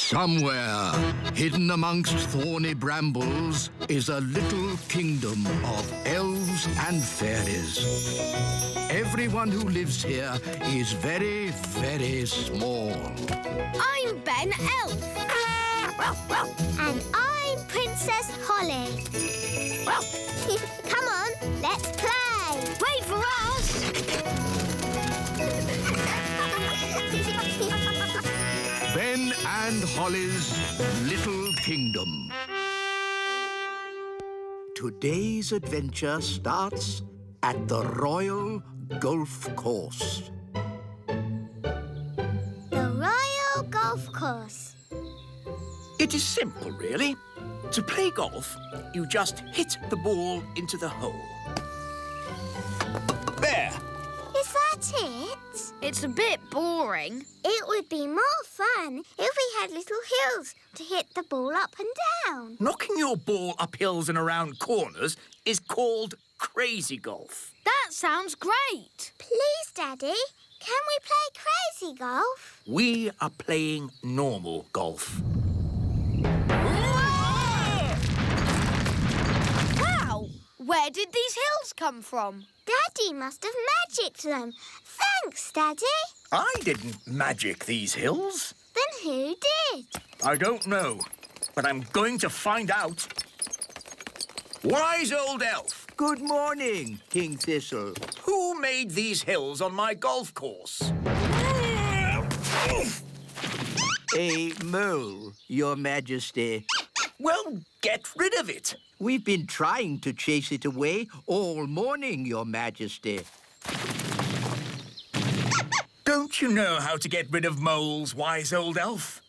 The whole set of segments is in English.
Somewhere, hidden amongst thorny brambles, is a little kingdom of elves and fairies. Everyone who lives here is very, very small. I'm Ben Elf. And I'm Princess Holly. Come on, let's play. Wait for us! Ben and Holly's Little Kingdom. Today's adventure starts at the Royal Golf Course. The Royal Golf Course. It is simple, really. To play golf, you just hit the ball into the hole. There! Is that it? It's a bit boring. It would be more fun if we had little hills to hit the ball up and down. Knocking your ball up hills and around corners is called crazy golf. That sounds great. Please, Daddy, can we play crazy golf? We are playing normal golf. Wow! Where did these hills come from? Daddy must have magicked them. Thanks, Daddy. I didn't magic these hills. Then who did? I don't know, but I'm going to find out. Wise old elf, Good morning, King Thistle. who made these hills on my golf course? A mole, Your Majesty. Well, get rid of it. We've been trying to chase it away all morning, Your Majesty. Don't you know how to get rid of moles, wise old elf?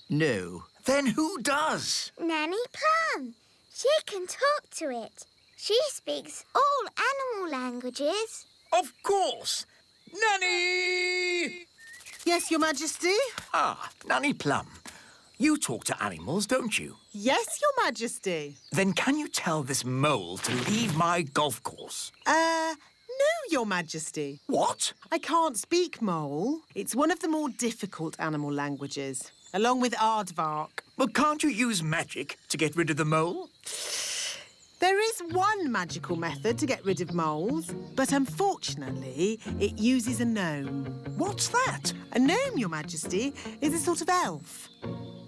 No. Then who does? Nanny Plum. She can talk to it. She speaks all animal languages. Of course. Nanny! Yes, Your Majesty? Ah, Nanny Plum. You talk to animals, don't you? Yes, Your Majesty. Then can you tell this mole to leave my golf course? No, Your Majesty. What? I can't speak mole. It's one of the more difficult animal languages, along with aardvark. Well, can't you use magic to get rid of the mole? There is one magical method to get rid of moles, but unfortunately, it uses a gnome. What's that? A gnome, Your Majesty, is a sort of elf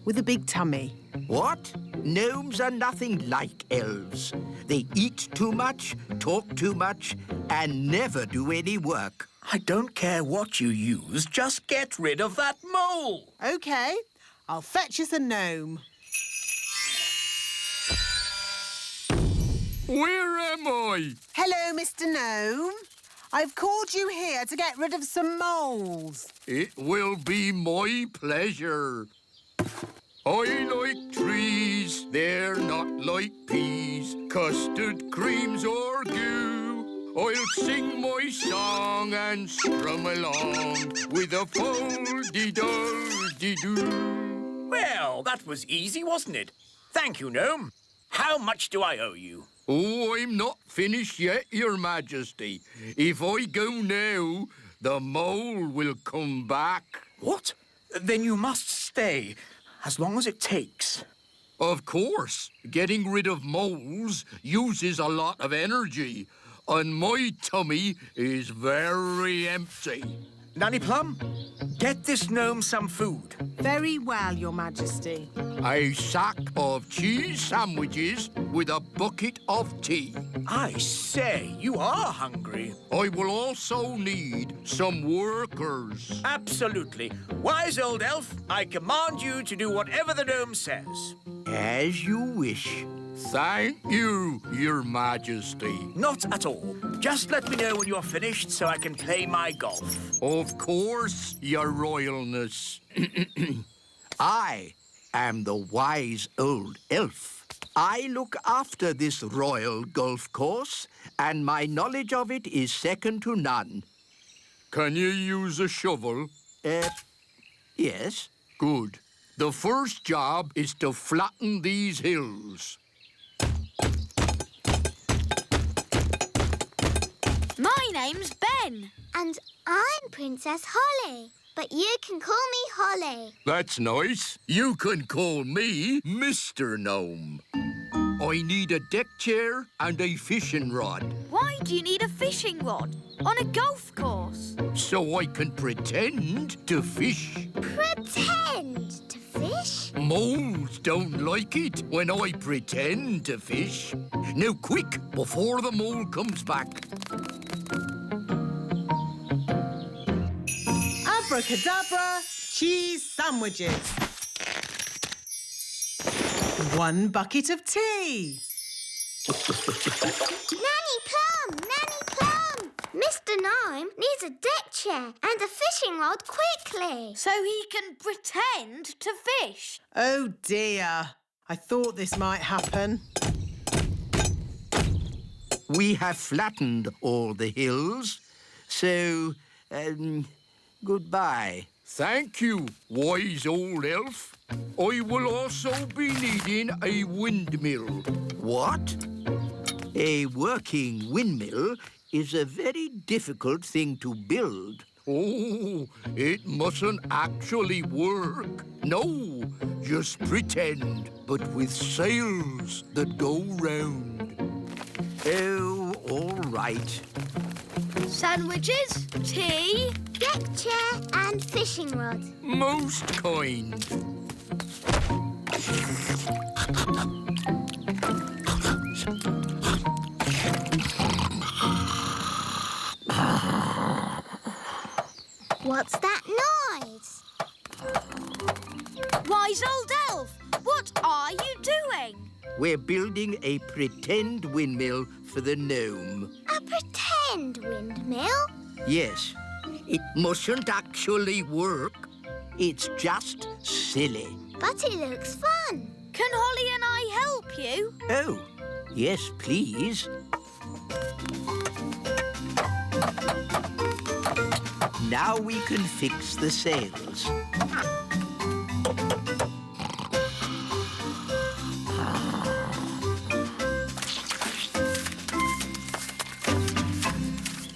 with a big tummy. What? Gnomes are nothing like elves. They eat too much, talk too much, and never do any work. I don't care what you use, just get rid of that mole. OK, I'll fetch us a gnome. Where am I? Hello, Mr. Gnome. I've called you here to get rid of some moles. It will be my pleasure. I like trees, they're not like peas, custard creams or goo. I'll sing my song and strum along with a fol-de-dol-de-doo. Well, that was easy, wasn't it? Thank you, Gnome. How much do I owe you? Oh, I'm not finished yet, Your Majesty. If I go now, the mole will come back. What? Then you must stay, as long as it takes. Of course, getting rid of moles uses a lot of energy, and my tummy is very empty. Nanny Plum, get this gnome some food. Very well, Your Majesty. A sack of cheese sandwiches with a bucket of tea. I say, you are hungry. I will also need some workers. Absolutely. Wise old elf, I command you to do whatever the gnome says. As you wish. Thank you, Your Majesty. Not at all. Just let me know when you're finished so I can play my golf. Of course, Your Royalness. I am the wise old elf. I look after this royal golf course, and my knowledge of it is second to none. Can you use a shovel? Yes. Good. The first job is to flatten these hills. My name's Ben. And I'm Princess Holly. but you can call me Holly. That's nice. You can call me Mr. Gnome. I need a deck chair and a fishing rod. Why do you need a fishing rod on a golf course? So I can pretend to fish. Pretend to fish? Moles don't like it when I pretend to fish. Now quick, before the mole comes back. Abracadabra, cheese sandwiches. 1 bucket of tea. Nanny Plum! Nanny Plum! Mr. Gnome needs a deck chair and a fishing rod quickly. So he can pretend to fish. Oh dear. I thought this might happen. We have flattened all the hills, so, goodbye. Thank you, wise old elf. I will also be needing a windmill. What? A working windmill is a very difficult thing to build. Oh, it mustn't actually work. No, just pretend, but with sails that go round. Oh, all right. Sandwiches, tea. Deck chair and fishing rod. Most kind. What's that noise? Wise old elf, what are you doing? We're building a pretend windmill for the gnome. A pretend windmill? Yes, it mustn't actually work. It's just silly. But it looks fun. Can Holly and I help you? Oh, yes, please. Now we can fix the sails.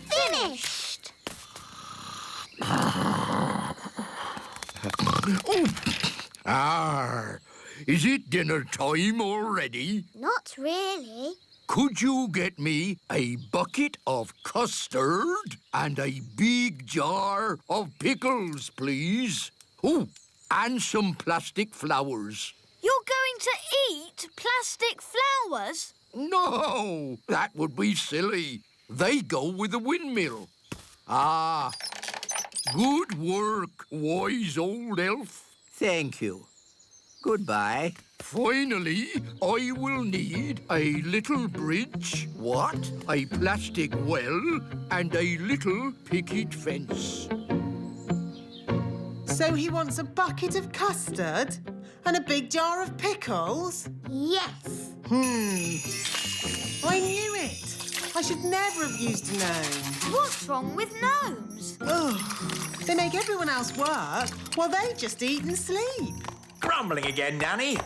Finished. Is it dinner time already? Not really. Could you get me a bucket of custard and a big jar of pickles, please? Oh, and some plastic flowers. You're going to eat plastic flowers? No, that would be silly. They go with the windmill. Ah, good work, wise old elf. Thank you. Goodbye. Finally, I will need a little bridge, what? A plastic well, and a little picket fence. So he wants a bucket of custard and a big jar of pickles? Yes. I knew it. I should never have used a gnome. What's wrong with gnomes? Ugh. They make everyone else work while they just eat and sleep. Grumbling again, Nanny.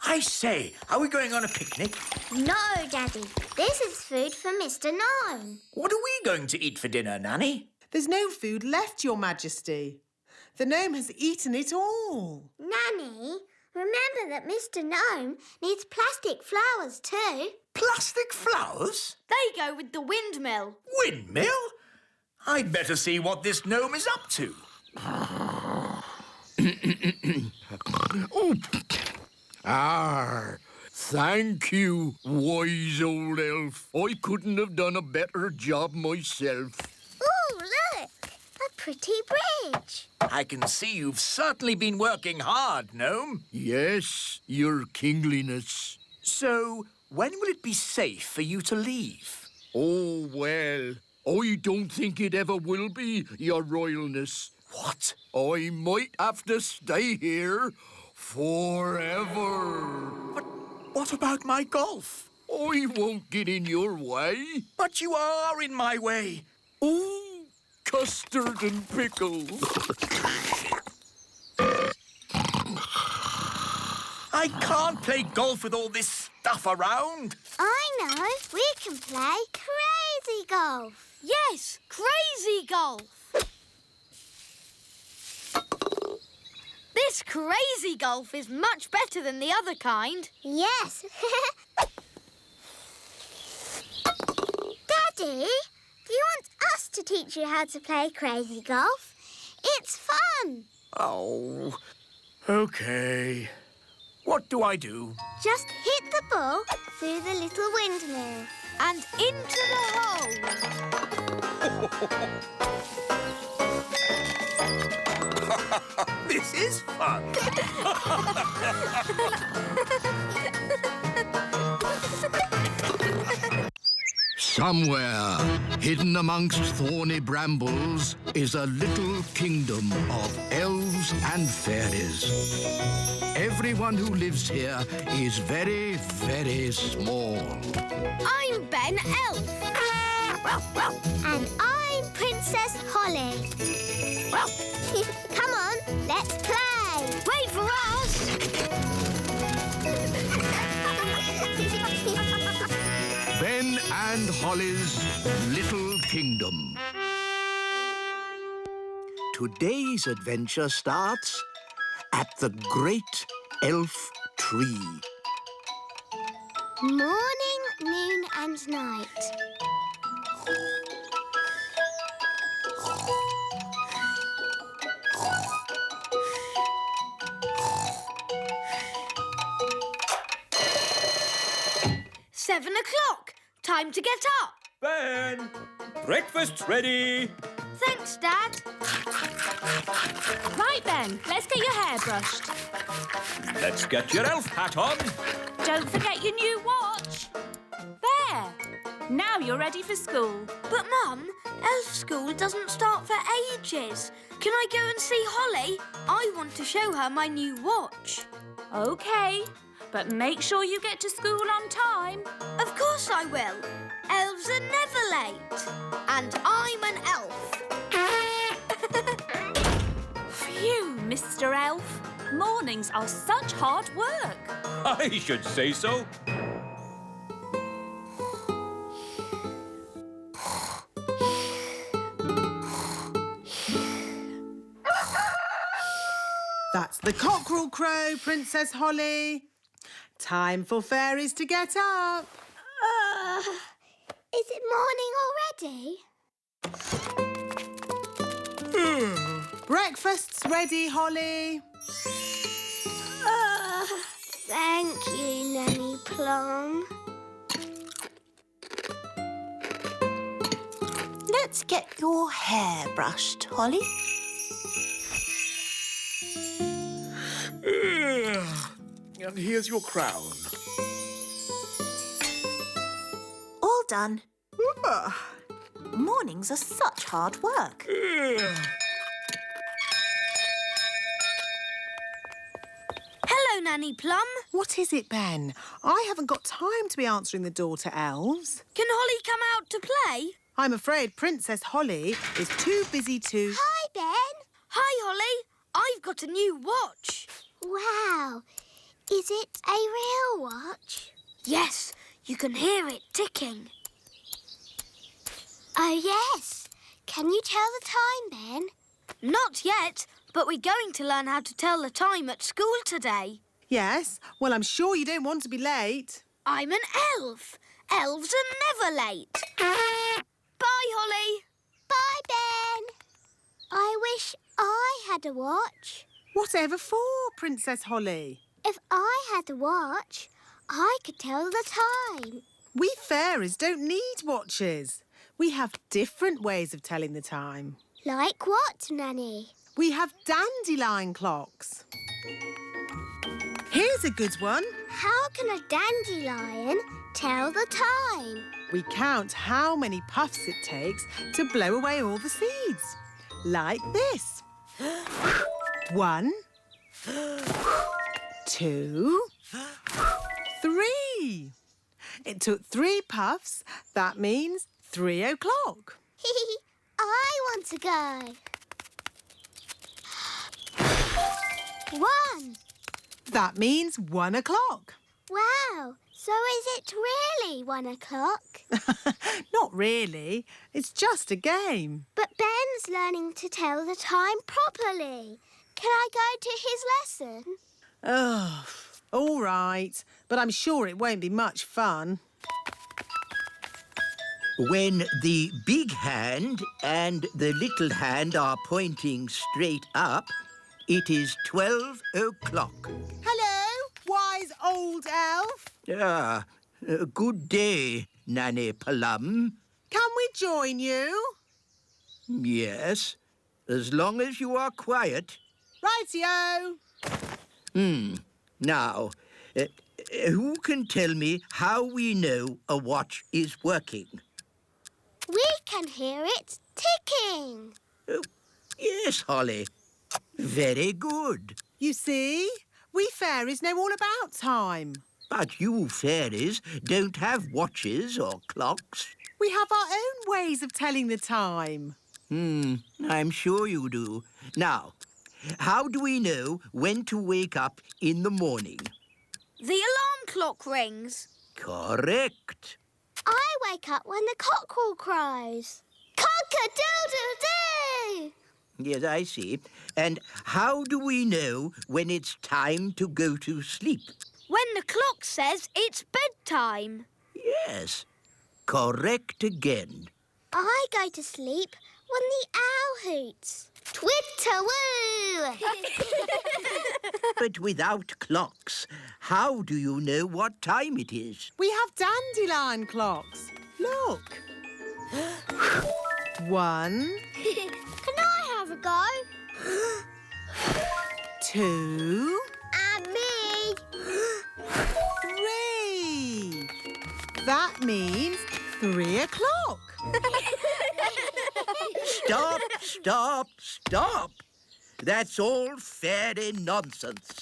I say, are we going on a picnic? No, Daddy. This is food for Mr. Gnome. What are we going to eat for dinner, Nanny? There's no food left, Your Majesty. The gnome has eaten it all. Nanny, remember that Mr. Gnome needs plastic flowers too. Plastic flowers? They go with the windmill. Windmill? I'd better see what this gnome is up to. Thank you, wise old elf. I couldn't have done a better job myself. Ooh, look! A pretty bridge. I can see you've certainly been working hard, gnome. Yes, your kingliness. So, when will it be safe for you to leave? Oh, well, I don't think it ever will be, your royalness. What? I might have to stay here forever. But what about my golf? I won't get in your way. But you are in my way. Oh, custard and pickles. I can't play golf with all this stuff around. I know. We can play crazy golf. Yes, crazy golf. This crazy golf is much better than the other kind. Yes. Daddy, do you want us to teach you how to play crazy golf? It's fun. Oh, OK. What do I do? Just hit the ball through the little windmill. And into the hole. This is fun. Somewhere, hidden amongst thorny brambles, is a little kingdom of elves and fairies. Everyone who lives here is very, very small. I'm Ben Elf. And I'm Princess Holly. Come on, let's play. Wait for us. Ben and Holly's Little Kingdom. Today's adventure starts at the Great Elf Tree. Morning, noon and night. Seven o'clock. Time to get up. Ben, breakfast's ready. Thanks, Dad. Right then, let's get your hair brushed. Let's get your elf hat on. Don't forget your new watch. There. Now you're ready for school. But, Mum, elf school doesn't start for ages. Can I go and see Holly? I want to show her my new watch. OK, but make sure you get to school on time. Of course I will. Elves are never late. And I'm an elf. Phew, Mr. Elf. Mornings are such hard work. I should say so. That's the cockerel crow, Princess Holly. Time for fairies to get up. Is it morning already? Breakfast's ready, Holly. Thank you, Nanny Plum. Let's get your hair brushed, Holly. And here's your crown. All done. Mornings are such hard work. Hello, Nanny Plum. What is it, Ben? I haven't got time to be answering the door to elves. Can Holly come out to play? I'm afraid Princess Holly is too busy to... Hi, Ben. Hi, Holly. I've got a new watch. Wow. Is it a real watch? Yes, you can hear it ticking. Oh, yes. Can you tell the time, Ben? Not yet, but we're going to learn how to tell the time at school today. Yes? Well, I'm sure you don't want to be late. I'm an elf. Elves are never late. Bye, Holly. Bye, Ben. I wish I had a watch. Whatever for, Princess Holly? If I had a watch, I could tell the time. We fairies don't need watches. We have different ways of telling the time. Like what, Nanny? We have dandelion clocks. Here's a good one. How can a dandelion tell the time? We count how many puffs it takes to blow away all the seeds. Like this. 1, 2, 3. It took 3 puffs. That means 3 o'clock. I want to go. 1. That means 1 o'clock. Wow. So is it really 1 o'clock? Not really. It's just a game. But Ben's learning to tell the time properly. Can I go to his lesson? Oh, all right. But I'm sure it won't be much fun. When the big hand and the little hand are pointing straight up, it is 12 o'clock. Hello, wise old elf. Good day, Nanny Plum. Can we join you? Yes, as long as you are quiet. Rightio. Now, who can tell me how we know a watch is working? We can hear it ticking. Yes, Holly. Very good. You see, we fairies know all about time. But you fairies don't have watches or clocks. We have our own ways of telling the time. I'm sure you do. Now, how do we know when to wake up in the morning? The alarm clock rings. Correct. I wake up when the cockerel crows. Cock-a-doodle-doo! Yes, I see. And how do we know when it's time to go to sleep? When the clock says it's bedtime. Yes, correct again. I go to sleep when the owl hoots. Twitter-woo! But without clocks, how do you know what time it is? We have dandelion clocks. Look. 1, Can I have a go? 2, And me. 3. That means 3 o'clock. Stop, stop, stop. That's all fairy nonsense.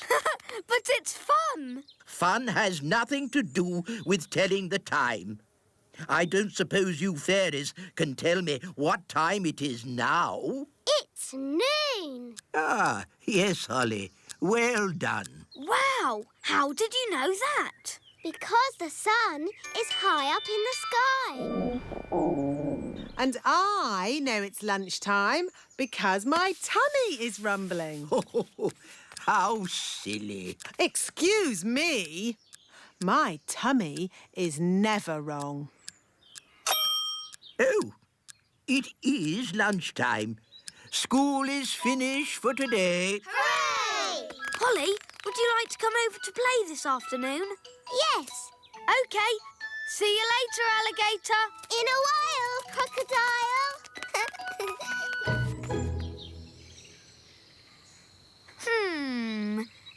But it's fun. Fun has nothing to do with telling the time. I don't suppose you fairies can tell me what time it is now. It's noon. Ah, yes, Holly. Well done. Wow, how did you know that? Because the sun is high up in the sky. And I know it's lunchtime because my tummy is rumbling. How silly. Excuse me. My tummy is never wrong. Oh, it is lunchtime. School is finished for today. Hooray! Holly, would you like to come over to play this afternoon? Yes. OK. See you later, alligator. In a while, crocodile.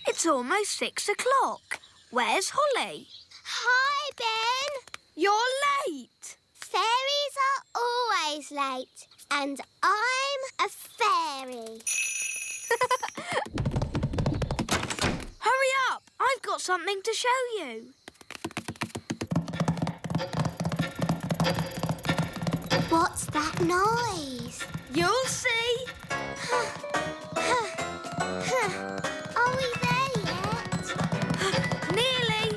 It's almost 6 o'clock. Where's Holly? Hi, Ben. You're late. Fairies are always late. And I'm a fairy. Hurry up. I've got something to show you. What's that noise? You'll see. Are we there yet? Nearly.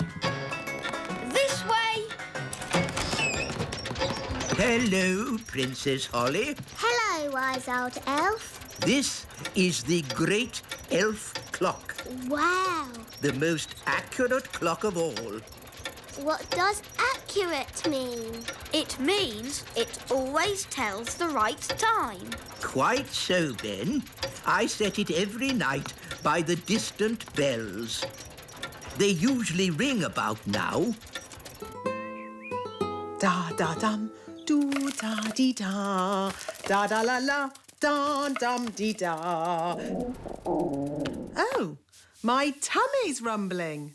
This way. Hello, Princess Holly. Hello, wise old elf. This is the great elf clock, Wow. the most accurate clock of all. What does accurate mean? It means it always tells the right time. Quite so, Ben. I set it every night by the distant bells. They usually ring about now. Da da dum, do da dee da, da da la la, da dum dee da. Oh, my tummy's rumbling.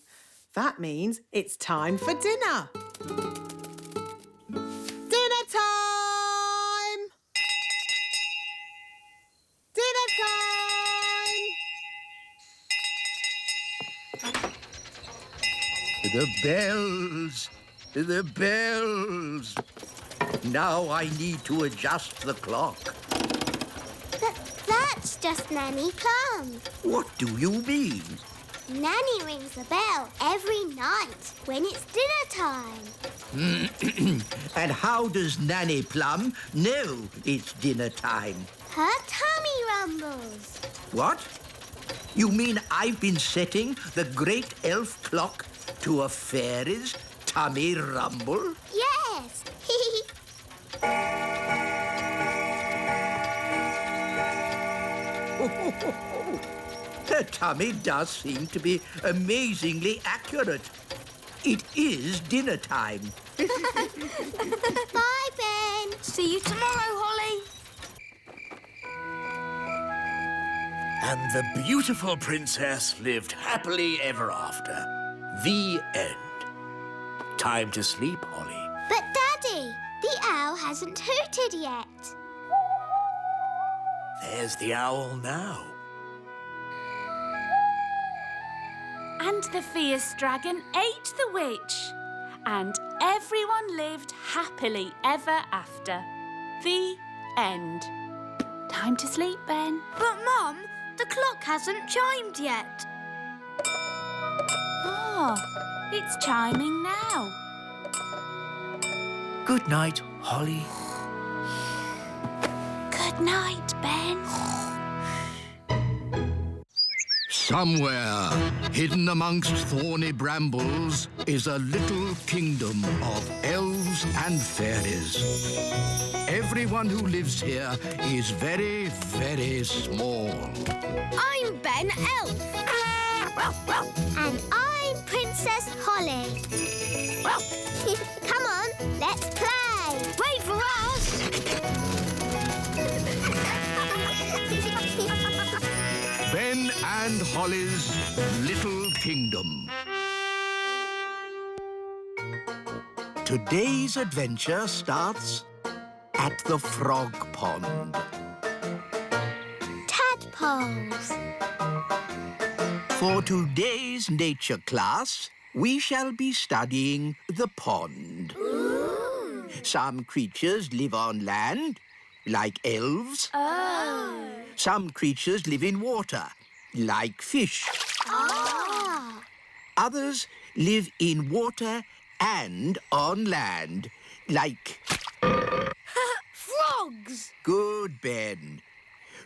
That means it's time for dinner. Dinner time! Dinner time! The bells! The bells! Now I need to adjust the clock. That's just Nanny Plum. What do you mean? Nanny rings the bell every night when it's dinner time. And how does Nanny Plum know it's dinner time? Her tummy rumbles. What? You mean I've been setting the great elf clock to a fairy's tummy rumble? Yes. Her tummy does seem to be amazingly accurate. It is dinner time. Bye, Ben. See you tomorrow, Holly. And the beautiful princess lived happily ever after. The end. Time to sleep, Holly. But, Daddy, the owl hasn't hooted yet. There's the owl now. And the fierce dragon ate the witch. And everyone lived happily ever after. The end. Time to sleep, Ben. But, Mum, the clock hasn't chimed yet. Oh, it's chiming now. Good night, Holly. Good night, Ben. Somewhere, hidden amongst thorny brambles, is a little kingdom of elves and fairies. Everyone who lives here is very, very small. I'm Ben Elf. And I'm Princess Holly. Come on, let's play. Wait for us. Ben and Holly's Little Kingdom. Today's adventure starts at the frog pond. Tadpoles. For today's nature class, we shall be studying the pond. Ooh. Some creatures live on land, like elves. Oh. Some creatures live in water, like fish. Ah. Others live in water and on land, like... Frogs. Good, Ben.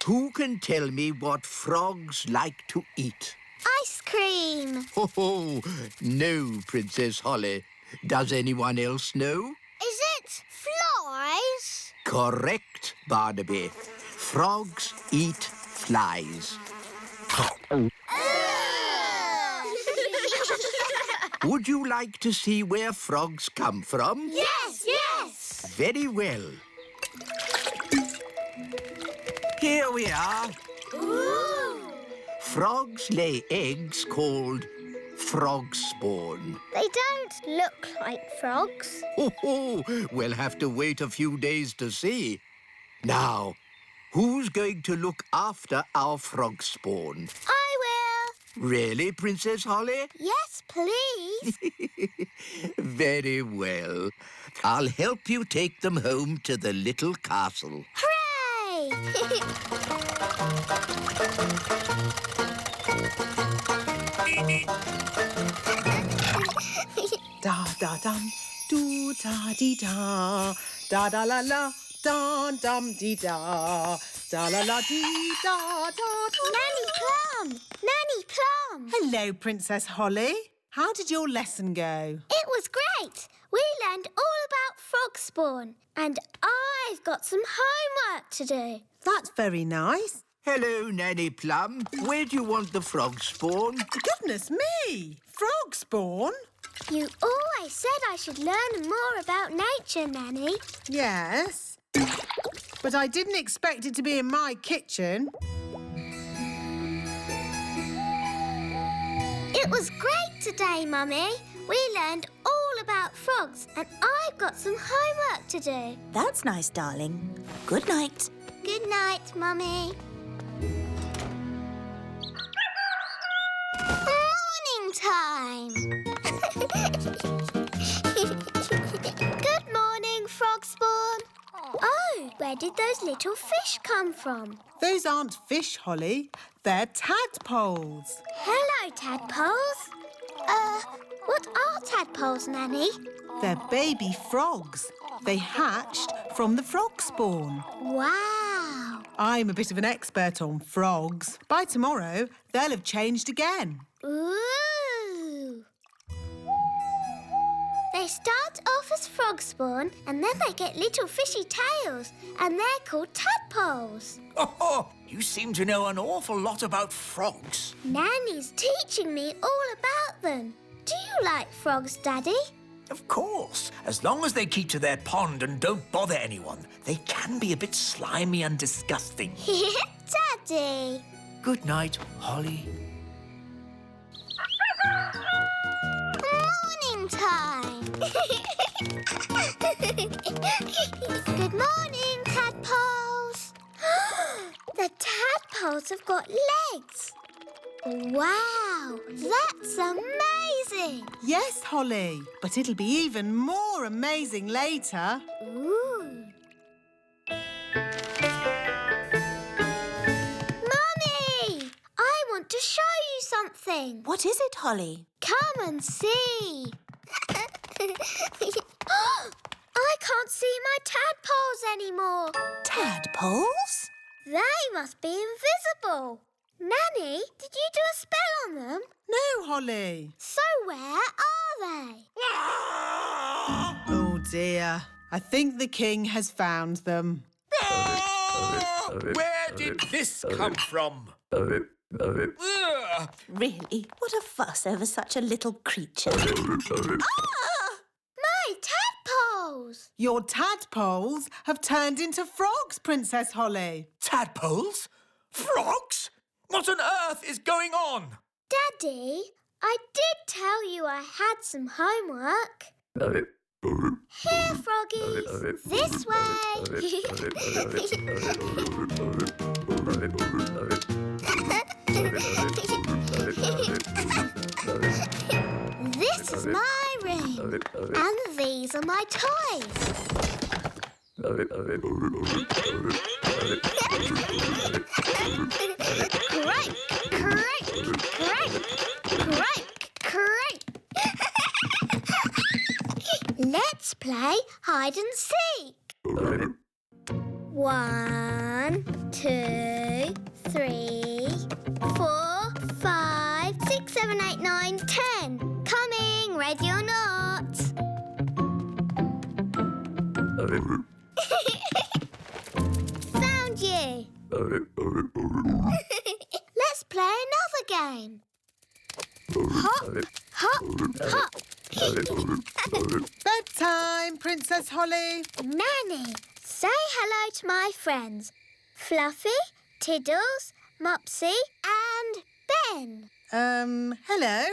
Who can tell me what frogs like to eat? Ice cream. Oh, no, Princess Holly. Does anyone else know? Is it flies? Correct, Barnaby. Frogs eat flies. Would you like to see where frogs come from? Yes, yes. Very well. Here we are. Ooh. Frogs lay eggs called frog spawn. They don't look like frogs. Oh, we'll have to wait a few days to see. Now, who's going to look after our frog spawn? I will. Really, Princess Holly? Yes, please. Very well. I'll help you take them home to the little castle. Hooray! Da da dum, do da dee da, da da la la, da dum dee da, da la la dee da da. Nanny Plum! Nanny Plum! Hello, Princess Holly. How did your lesson go? It was great. We learned all about frog spawn. And I've got some homework to do. That's very nice. Hello, Nanny Plum. Where do you want the frog spawn? Goodness me! Frog spawn? You always said I should learn more about nature, Nanny. Yes. But I didn't expect it to be in my kitchen. It was great today, Mummy. We learned all about frogs and I've got some homework to do. That's nice, darling. Good night. Good night, Mummy. Morning time. Good morning, frog spawn. Oh, where did those little fish come from? Those aren't fish, Holly. They're tadpoles. Hello, tadpoles. What are tadpoles, Nanny? They're baby frogs. They hatched from the frog spawn. Wow. I'm a bit of an expert on frogs. By tomorrow, they'll have changed again. Ooh! They start off as frog spawn and then they get little fishy tails and they're called tadpoles. Oh, you seem to know an awful lot about frogs. Nanny's teaching me all about them. Do you like frogs, Daddy? Of course, as long as they keep to their pond and don't bother anyone. They can be a bit slimy and disgusting. Daddy! Good night, Holly. Morning time! Good morning, tadpoles! The tadpoles have got legs! Wow, that's amazing! Yes, Holly, but it'll be even more amazing later. Ooh! Mummy! I want to show you something. What is it, Holly? Come and see. I can't see my tadpoles anymore. Tadpoles? They must be invisible. Nanny, did you do a spell on them? No, Holly. So where are they? Oh, dear. I think the king has found them. Where did this come from? Ugh. Really? What a fuss over such a little creature. My tadpoles! Your tadpoles have turned into frogs, Princess Holly. Tadpoles? Frogs? What on earth is going on? Daddy, I did tell you I had some homework. Here, froggies. This way. This is my ring. And these are my toys. Crank, crank, crank, crank, crank. Let's play hide and seek. 1, 2, 3, 4, 5, 6, 7, 8, 9, 10. Coming, ready or not? Found you. Let's play another game. Hop, hop, hop. Bedtime, Princess Holly. Nanny, say hello to my friends. Fluffy, Tiddles, Mopsy and Ben. Hello?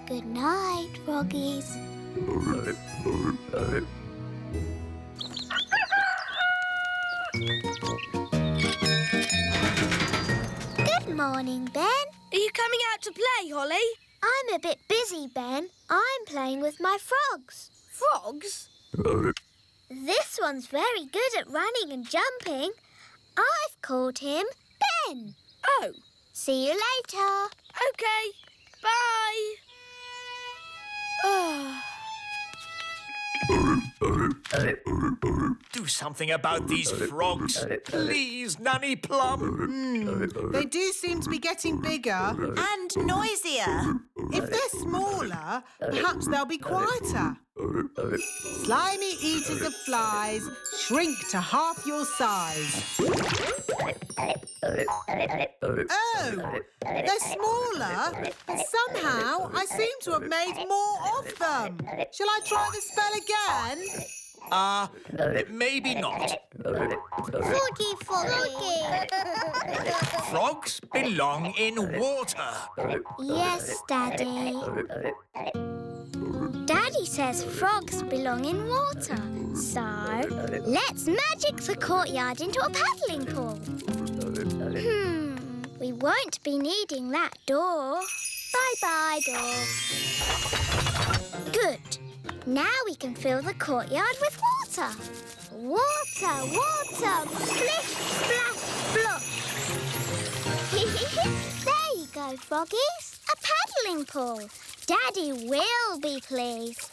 Good night, froggies. Good morning, Ben. Are you coming out to play, Holly? I'm a bit busy, Ben. I'm playing with my frogs. Frogs? This one's very good at running and jumping. I've called him Ben. Oh, See you later. OK. Bye. Oh. Do something about these frogs. Please, Nanny Plum. They do seem to be getting bigger. And noisier. If they're smaller, perhaps they'll be quieter. Slimy eaters of flies, shrink to half your size. Oh, they're smaller, but somehow I seem to have made more of them. Shall I try the spell again? Maybe not. Froggy, froggy. Frogs belong in water. Yes, Daddy. Daddy says frogs belong in water. So, let's magic the courtyard into a paddling pool. We won't be needing that door. Bye-bye, door. Good. Now we can fill the courtyard with water. Water, water, splish, splash, splosh. There you go, froggies. A paddling pool. Daddy will be pleased.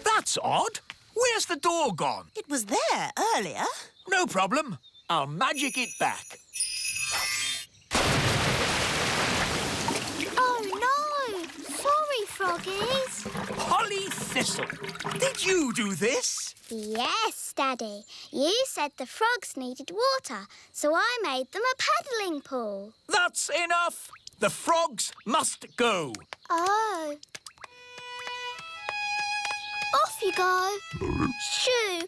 That That's odd. Where's the door gone? It was there earlier. No problem. I'll magic it back. Oh, no! Sorry, Froggies. Holly Thistle, did you do this? Yes, Daddy. You said the frogs needed water, so I made them a paddling pool. That's enough. The frogs must go. Oh. Off you go. Shoo.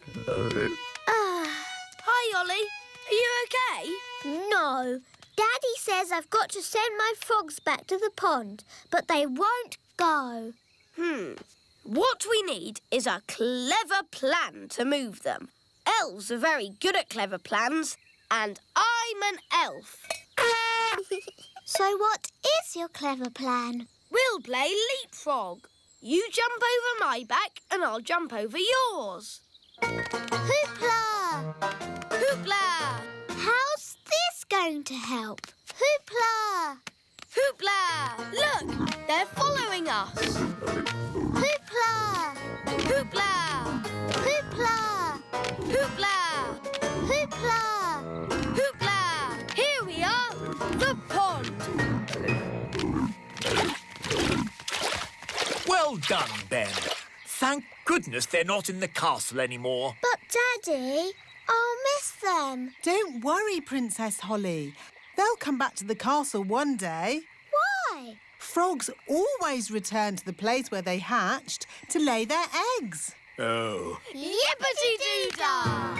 Hi, Ollie. Are you okay? No. Daddy says I've got to send my frogs back to the pond, but they won't go. What we need is a clever plan to move them. Elves are very good at clever plans, and I'm an elf. So what is your clever plan? We'll play leapfrog. You jump over my back and I'll jump over yours. Hoopla! Hoopla! How's this going to help? Hoopla! Hoopla! Look, they're following us. Hoopla! Hoopla! Hoopla! Hoopla! Hoopla! Hoopla! Here we are, the pond. Well done, Ben. Thank goodness they're not in the castle anymore. But, Daddy, I'll miss them. Don't worry, Princess Holly. They'll come back to the castle one day. Why? Frogs always return to the place where they hatched to lay their eggs. Oh. Yippity-doo-dah!